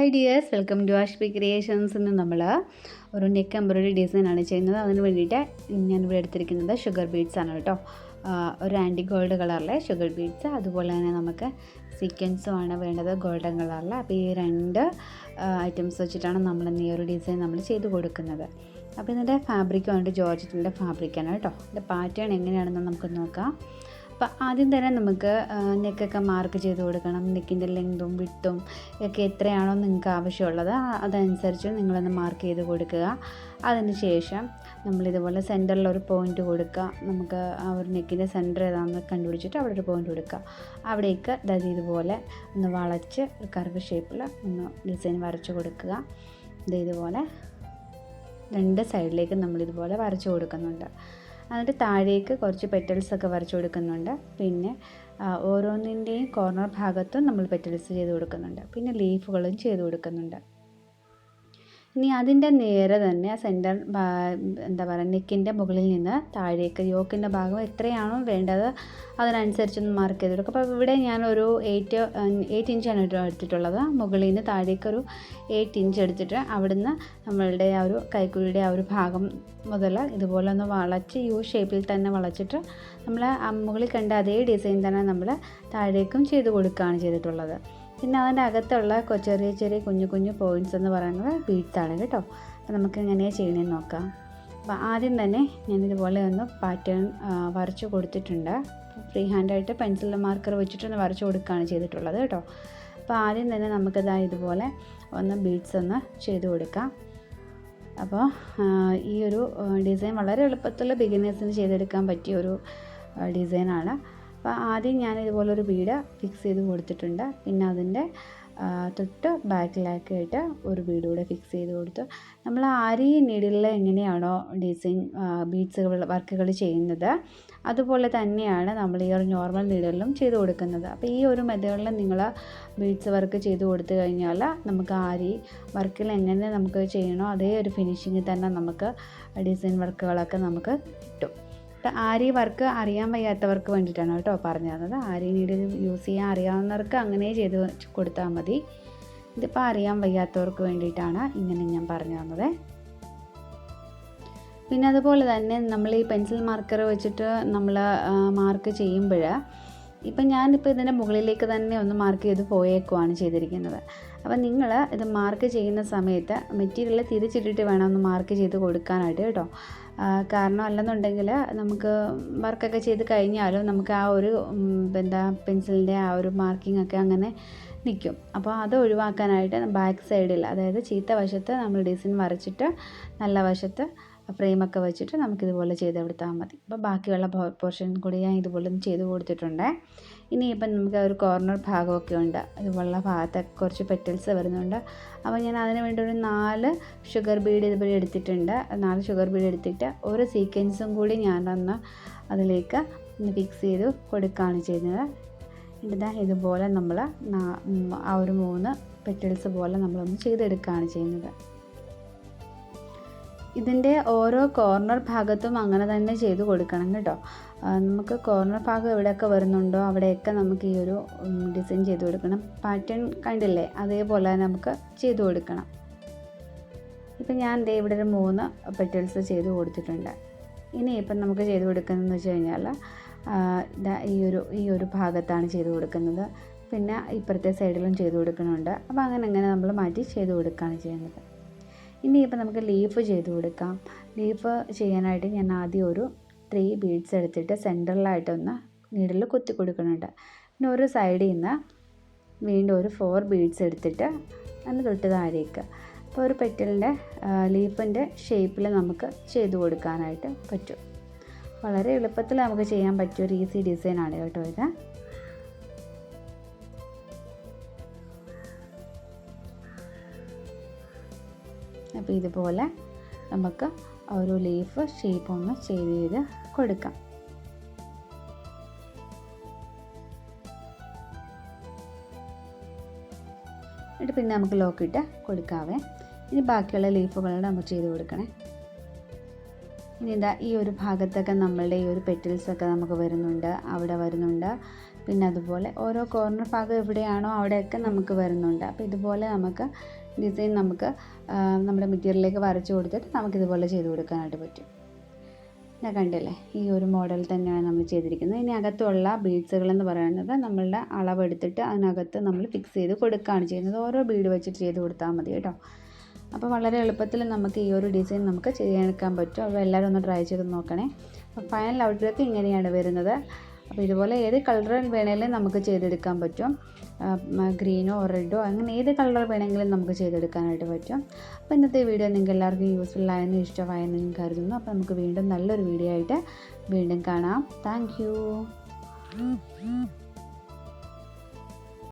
Hi dears, welcome to Ashby Creations. ഇന്ന് നമ്മൾ ഒരു നെക്ക് എംബ്രോയിഡറി ഡിസൈൻ ആണ് ചെയ്യുന്നത്. അതിന് വേണ്ടിയിട്ട് ഞാൻ ഇവിടെ എടുത്തിരിക്കുന്നത് ഷുഗർ ബീഡ്സ് ആണ് കേട്ടോ. ഒരു ആൻറ്റി ഗോൾഡ് കളറിലെ ഷുഗർ ബീഡ്സ്, അതുപോലെ തന്നെ നമുക്ക് സീക്വൻസും ആണ് വേണ്ടത് ഗോൾഡൻ കളറിൽ. അപ്പോൾ ഈ രണ്ട് ഐറ്റംസ് വെച്ചിട്ടാണ് നമ്മൾ ഈ ഒരു ഡിസൈൻ നമ്മൾ ചെയ്ത് കൊടുക്കുന്നത്. അപ്പോൾ ഇതിൻ്റെ ഫാബ്രിക് വന്നിട്ട് ജോർജറ്റിൻ്റെ ഫാബ്രിക്കാണ് കേട്ടോ. ഇതിൻ്റെ പാറ്റേൺ എങ്ങനെയാണെന്ന് നമുക്ക് നോക്കാം. അപ്പോൾ ആദ്യം തന്നെ നമുക്ക് നെക്കൊക്കെ മാർക്ക് ചെയ്ത് കൊടുക്കണം. നെക്കിൻ്റെ ലെങ്തും വിട്ടും ഒക്കെ എത്രയാണോ നിങ്ങൾക്ക് ആവശ്യമുള്ളത് അതനുസരിച്ച് നിങ്ങളൊന്ന് മാർക്ക് ചെയ്ത് കൊടുക്കുക. അതിന് ശേഷം നമ്മളിതുപോലെ സെൻറ്ററിലൊരു പോയിൻ്റ് കൊടുക്കുക. നമുക്ക് ആ ഒരു നെക്കിൻ്റെ സെൻറ്റർ ഏതാണെന്ന് കണ്ടുപിടിച്ചിട്ട് അവിടെ ഒരു പോയിൻ്റ് കൊടുക്കുക. അവിടേക്ക് ഇതുപോലെ ഒന്ന് വളച്ച് ഒരു കർവ് ഷേപ്പിൽ ഒന്ന് ഡിസൈൻ വരച്ച് കൊടുക്കുക. ഇതുപോലെ രണ്ട് സൈഡിലേക്ക് നമ്മളിതുപോലെ വരച്ച് കൊടുക്കുന്നുണ്ട്. എന്നിട്ട് താഴേക്ക് കുറച്ച് പെറ്റൽസൊക്കെ വരച്ച് കൊടുക്കുന്നുണ്ട്. പിന്നെ ഓരോന്നിൻ്റെയും കോർണർ ഭാഗത്തും നമ്മൾ പെറ്റൽസ് ചെയ്ത് കൊടുക്കുന്നുണ്ട്. പിന്നെ ലീഫുകളും ചെയ്ത് കൊടുക്കുന്നുണ്ട്. ഇനി അതിൻ്റെ നേരെ തന്നെ സെൻറ്റർ നെക്കിൻ്റെ മുകളിൽ നിന്ന് താഴേക്ക് യോക്കിൻ്റെ ഭാഗം എത്രയാണോ വേണ്ടത് അതിനനുസരിച്ചൊന്ന് മാർക്ക് ചെയ്ത് കൊടുക്കും. അപ്പോൾ ഇവിടെ ഞാനൊരു 8 ഇഞ്ചാണ് എടുത്തിട്ടുള്ളത്. മുകളിൽ നിന്ന് താഴേക്കൊരു 8 ഇഞ്ച് എടുത്തിട്ട് അവിടുന്ന് നമ്മളുടെ ആ ഒരു കൈക്കുഴിയുടെ ആ ഒരു ഭാഗം മുതൽ ഇതുപോലെ ഒന്ന് വളച്ച് യു ഷേപ്പിൽ തന്നെ വളച്ചിട്ട് നമ്മൾ മുകളിൽ കണ്ട അതേ ഡിസൈൻ തന്നെ നമ്മൾ താഴേക്കും ചെയ്ത് കൊടുക്കുകയാണ് ചെയ്തിട്ടുള്ളത്. പിന്നെ അതിൻ്റെ അകത്തുള്ള ചെറിയ കുഞ്ഞു പോയിൻറ്റ്സ് എന്ന് പറയുന്നത് ബീഡ്സാണ് കേട്ടോ. അപ്പോൾ നമുക്ക് എങ്ങനെയാണ് ചെയ്യണമെന്ന് നോക്കാം. അപ്പോൾ ആദ്യം തന്നെ ഞാനിതുപോലെ ഒന്ന് പാറ്റേൺ വരച്ച് കൊടുത്തിട്ടുണ്ട്. ഫ്രീ ഹാൻഡായിട്ട് പെൻസിൽ മാർക്കർ വെച്ചിട്ടൊന്ന് വരച്ച് കൊടുക്കുകയാണ് ചെയ്തിട്ടുള്ളത് കേട്ടോ. അപ്പോൾ ആദ്യം തന്നെ നമുക്കിതാ ഇതുപോലെ ഒന്ന് ബീഡ്സ് ഒന്ന് ചെയ്ത് കൊടുക്കാം. അപ്പോൾ ഈ ഒരു ഡിസൈൻ വളരെ എളുപ്പത്തിൽ ബിഗിനേഴ്സിന് ചെയ്തെടുക്കാൻ പറ്റിയൊരു ഡിസൈനാണ്. അപ്പോൾ ആദ്യം ഞാൻ ഇതുപോലൊരു ബീഡ് ഫിക്സ് ചെയ്ത് കൊടുത്തിട്ടുണ്ട്. പിന്നെ അതിൻ്റെ തൊട്ട് ബാക്കിലാക്കിയിട്ട് ഒരു ബീഡ് കൂടെ ഫിക്സ് ചെയ്ത് കൊടുത്തു. നമ്മൾ ആരി നീഡിലിൽ എങ്ങനെയാണോ ഡിസൈൻ ബീഡ്സുകൾ വർക്കുകൾ ചെയ്യുന്നത് അതുപോലെ തന്നെയാണ് നമ്മൾ ഈ ഒരു നോർമൽ നീഡിലും ചെയ്ത് കൊടുക്കുന്നത്. അപ്പോൾ ഈ ഒരു മെത്തേഡിൽ നിങ്ങൾ ബീഡ്സ് വർക്ക് ചെയ്ത് കൊടുത്തു കഴിഞ്ഞാൽ നമുക്ക് ആരി വർക്കിൽ എങ്ങനെ നമുക്ക് ചെയ്യണോ അതേ ഒരു ഫിനിഷിങ്ങിൽ തന്നെ നമുക്ക് ഡിസൈൻ വർക്കുകളൊക്കെ നമുക്ക് കിട്ടും. ആരി വർക്ക് അറിയാൻ വയ്യാത്തവർക്ക് വേണ്ടിയിട്ടാണ് കേട്ടോ പറഞ്ഞു തന്നത്. ആരി നീഡിൽ യൂസ് ചെയ്യാൻ അറിയാവുന്നവർക്ക് അങ്ങനെ ചെയ്ത് കൊടുത്താൽ മതി. ഇതിപ്പോൾ അറിയാൻ വയ്യാത്തവർക്ക് വേണ്ടിയിട്ടാണ് ഇങ്ങനെ ഞാൻ പറഞ്ഞു തന്നത്. പിന്നെ അതുപോലെ തന്നെ നമ്മൾ ഈ പെൻസിൽ മാർക്കർ വെച്ചിട്ട് നമ്മൾ മാർക്ക് ചെയ്യുമ്പോൾ ഇപ്പം ഞാനിപ്പോൾ ഇതിൻ്റെ മുകളിലേക്ക് തന്നെ ഒന്ന് മാർക്ക് ചെയ്ത് പോയേക്കുവാണ് ചെയ്തിരിക്കുന്നത്. അപ്പം നിങ്ങൾ ഇത് മാർക്ക് ചെയ്യുന്ന സമയത്ത് മെറ്റീരിയൽ തിരിച്ചിട്ടിട്ട് വേണം ഒന്ന് മാർക്ക് ചെയ്ത് കൊടുക്കാനായിട്ട് കേട്ടോ. കാരണം അല്ലെന്നുണ്ടെങ്കിൽ നമുക്ക് വർക്കൊക്കെ ചെയ്ത് കഴിഞ്ഞാലും നമുക്ക് ആ ഒരു പെൻസിലിൻ്റെ ആ ഒരു മാർക്കിംഗ് ഒക്കെ അങ്ങനെ നിൽക്കും. അപ്പോൾ അത് ഒഴിവാക്കാനായിട്ട് ബാക്ക് സൈഡിൽ, അതായത് ചീത്ത വശത്ത് നമ്മൾ ഡിസൈൻ വരച്ചിട്ട് നല്ല വശത്ത് ഫ്രെയിമൊക്കെ വെച്ചിട്ട് നമുക്കിതുപോലെ ചെയ്ത് കൊടുത്താൽ മതി. അപ്പോൾ ബാക്കിയുള്ള പോർഷൻ കൂടി ഞാൻ ഇതുപോലെ ചെയ്ത് കൊടുത്തിട്ടുണ്ട്. ഇനിയിപ്പം നമുക്ക് ഒരു കോർണർ ഭാഗമൊക്കെ ഉണ്ട്. ഇതുപോലുള്ള ഭാഗത്തൊക്കെ കുറച്ച് പെറ്റൽസ് വരുന്നുണ്ട്. അപ്പോൾ ഞാൻ അതിന് വേണ്ടി ഒരു 4 ഷുഗർ ബീഡ് ഇതുപോലെ എടുത്തിട്ടുണ്ട്. 4 ഷുഗർ ബീഡ് എടുത്തിട്ട് ഒരു സീക്വൻസും കൂടി ഞാനൊന്ന് അതിലേക്ക് ഫിക്സ് ചെയ്ത് കൊടുക്കുകയാണ് ചെയ്യുന്നത്. ഇതുപോലെ നമ്മൾ ആ ഒരു 3 പെറ്റൽസ് പോലെ നമ്മളൊന്ന് ചെയ്തെടുക്കുകയാണ് ചെയ്യുന്നത്. ഇതിൻ്റെ ഓരോ കോർണർ ഭാഗത്തും അങ്ങനെ തന്നെ ചെയ്ത് കൊടുക്കണം കേട്ടോ. നമുക്ക് കോർണർ ഭാഗം എവിടെയൊക്കെ വരുന്നുണ്ടോ അവിടെയൊക്കെ നമുക്ക് ഈ ഒരു ഡിസൈൻ ചെയ്ത് കൊടുക്കണം. പാറ്റേൺ കണ്ടില്ലേ, അതേപോലെ തന്നെ നമുക്ക് ചെയ്ത് കൊടുക്കണം. ഇപ്പം ഞാൻ ഇവിടെ ഒരു 3 പെറ്റൽസ് ചെയ്ത് കൊടുത്തിട്ടുണ്ട്. ഇനിയിപ്പം നമുക്ക് ചെയ്ത് കൊടുക്കുന്നതെന്ന് വെച്ച് കഴിഞ്ഞാൽ ഈ ഒരു ഭാഗത്താണ് ചെയ്ത് കൊടുക്കുന്നത്. പിന്നെ ഇപ്പുറത്തെ സൈഡിലും ചെയ്ത് കൊടുക്കുന്നുണ്ട്. അപ്പോൾ അങ്ങനെ നമ്മൾ മാറ്റി ചെയ്ത് കൊടുക്കുകയാണ് ചെയ്യുന്നത്. ഇനിയിപ്പോൾ നമുക്ക് ലീഫ് ചെയ്ത് കൊടുക്കാം. ലീഫ് ചെയ്യാനായിട്ട് ഞാൻ ആദ്യം ഒരു 3 ബീഡ്സ് എടുത്തിട്ട് സെൻറ്ററിലായിട്ടൊന്ന് നീഡിൽ കുത്തി കൊടുക്കുന്നുണ്ട്. പിന്നെ ഒരു സൈഡിൽ നിന്ന് വീണ്ടും ഒരു 4 ബീഡ്സ് എടുത്തിട്ട് അതിന് തൊട്ട് താഴേക്ക് അപ്പോൾ ഒരു പെറ്റലിൻ്റെ ലീഫിൻ്റെ ഷേപ്പിൽ നമുക്ക് ചെയ്ത് കൊടുക്കാനായിട്ട് പറ്റും. വളരെ എളുപ്പത്തിൽ നമുക്ക് ചെയ്യാൻ പറ്റിയ ഒരു ഈസി ഡിസൈനാണ് കേട്ടോ ഇത്. അപ്പോൾ ഇതുപോലെ നമുക്ക് ഒരു ലീഫ് ഷേപ്പ് ഒന്ന് ചെയ്ത് കൊടുക്കാം. എന്നിട്ട് പിന്നെ നമുക്ക് ലോക്കിട്ട് കൊടുക്കാവേ. ഇനി ബാക്കിയുള്ള ലീഫുകളുടെ നമുക്ക് ചെയ്ത് കൊടുക്കണേ. ഇനി ഈ ഒരു ഭാഗത്തൊക്കെ നമ്മളുടെ ഈ ഒരു പെറ്റൽസൊക്കെ നമുക്ക് വരുന്നുണ്ട്, അവിടെ വരുന്നുണ്ട്. പിന്നെ അതുപോലെ ഓരോ കോർണർ ഭാഗം എവിടെയാണോ അവിടെയൊക്കെ നമുക്ക് വരുന്നുണ്ട്. അപ്പോൾ ഇതുപോലെ നമുക്ക് ഡിസൈൻ നമുക്ക് നമ്മുടെ മെറ്റീരിയലിലേക്ക് വരച്ച് കൊടുത്തിട്ട് നമുക്കിതുപോലെ ചെയ്ത് കൊടുക്കാനായിട്ട് പറ്റും. ഞാൻ കണ്ടില്ലേ, ഈ ഒരു മോഡൽ തന്നെയാണ് നമ്മൾ ചെയ്തിരിക്കുന്നത്. ഇനി അകത്തുള്ള ബീഡ്സുകളെന്ന് പറയുന്നത് നമ്മളുടെ അളവെടുത്തിട്ട് അതിനകത്ത് നമ്മൾ ഫിക്സ് ചെയ്ത് കൊടുക്കുകയാണ് ചെയ്യുന്നത്. ഓരോ ബീഡ് വെച്ചിട്ട് ചെയ്ത് കൊടുത്താൽ മതി കേട്ടോ. അപ്പോൾ വളരെ എളുപ്പത്തിൽ നമുക്ക് ഈ ഒരു ഡിസൈൻ നമുക്ക് ചെയ്തെടുക്കാൻ പറ്റും. അപ്പോൾ എല്ലാവരും ഒന്ന് ട്രൈ ചെയ്ത് നോക്കണേ. അപ്പോൾ ഫൈനൽ ഔട്ട്ലുക്ക് ഇങ്ങനെയാണ് വരുന്നത്. അപ്പോൾ ഇതുപോലെ ഏത് കളർ വേണമെങ്കിലും നമുക്ക് ചെയ്തെടുക്കാൻ പറ്റും. ഗ്രീനോ റെഡോ അങ്ങനെ ഏത് കളർ വേണമെങ്കിലും നമുക്ക് ചെയ്തെടുക്കാനായിട്ട് പറ്റും. അപ്പോൾ ഇന്നത്തെ വീഡിയോ നിങ്ങൾക്ക് എല്ലാവർക്കും യൂസ്ഫുൾ ആയെന്ന് ഇഷ്ടമായെന്ന് ഞാൻ കരുതുന്നു. അപ്പോൾ നമുക്ക് വീണ്ടും നല്ലൊരു വീഡിയോ ആയിട്ട് വീണ്ടും കാണാം. Thank you.